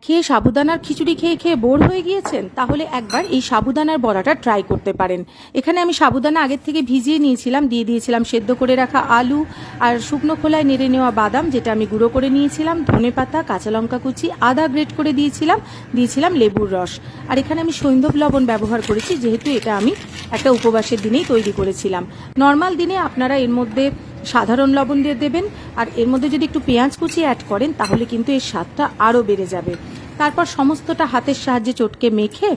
খেয়ে সাবুদানার খিচুড়ি খেয়ে খেয়ে বোর হয়ে গিয়েছেন, তাহলে একবার এই সাবুদানার বড়াটা ট্রাই করতে পারেন। এখানে আমি সাবুদানা আগের থেকে ভিজিয়ে নিয়েছিলাম, দিয়ে দিয়েছিলাম সেদ্ধ করে রাখা আলু আর শুকনো খোলায় নেড়ে নেওয়া বাদাম যেটা আমি গুঁড়ো করে নিয়েছিলাম, ধনেপাতা, কাঁচা লঙ্কা কুচি, আদা গ্রেট করে দিয়েছিলাম লেবুর রস। আর এখানে আমি সৈন্ধব লবণ ব্যবহার করেছি, যেহেতু এটা আমি একটা উপবাসের দিনেই তৈরি করেছিলাম। নর্মাল দিনে আপনারা এর মধ্যে সাধারণ লবণ দিয়ে দেবেন, আর এর মধ্যে যদি একটু পেঁয়াজ কুচি অ্যাড করেন তাহলে কিন্তু এর স্বাদটা আরও বেড়ে যাবে। তারপর সমস্তটা হাতের সাহায্যে চটকে মেখে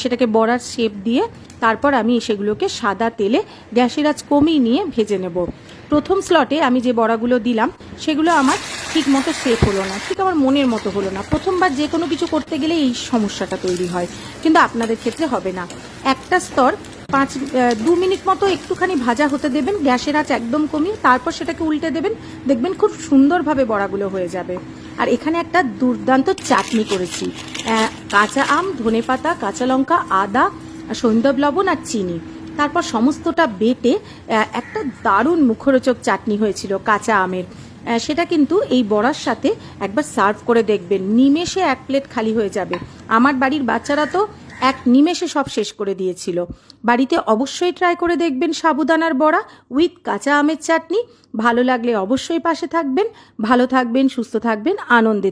সেটাকে বড়ার শেপ দিয়ে তারপর আমি সেগুলোকে সাদা তেলে গ্যাসের আঁচ কমিয়ে নিয়ে ভেজে নেব। প্রথম স্লটে আমি যে বড়াগুলো দিলাম সেগুলো আমার ঠিক মতো শেপ হলো না, ঠিক আমার মনের মতো হলো না। প্রথমবার যে কোনো কিছু করতে গেলে এই সমস্যাটা তৈরি হয়, কিন্তু আপনাদের ক্ষেত্রে হবে না। একটা স্তর 2 মিনিট মতো একটুখানি ভাজা হতে দেবেন, গ্যাসের আঁচ একদম কমিয়ে, তারপর সেটাকে উল্টে দেবেন। দেখবেন খুব সুন্দরভাবে বড়াগুলো হয়ে যাবে। আর এখানে একটা দুর্দান্ত চাটনি করেছি, কাঁচা আম, ধনেপাতা, কাঁচা লঙ্কা, আদা, সৈন্ধব লবণ আর চিনি। তারপর সমস্তটা বেটে একটা দারুণ মুখরোচক চাটনি হয়েছিল কাঁচা আমের। সেটা কিন্তু এই বড়ার সাথে একবার সার্ভ করে দেখবেন, নিমেষে 1 প্লেট খালি হয়ে যাবে। আমার বাড়ির বাচ্চারা তো এক নিমেষে সব শেষ করে দিয়েছিল। বাড়িতে অবশ্যই ট্রাই করে দেখবেন সাবুদানার বড়া উইথ কাঁচা আমের চাটনি। ভালো লাগলে অবশ্যই পাশে থাকবেন। ভালো থাকবেন, সুস্থ থাকবেন, আনন্দে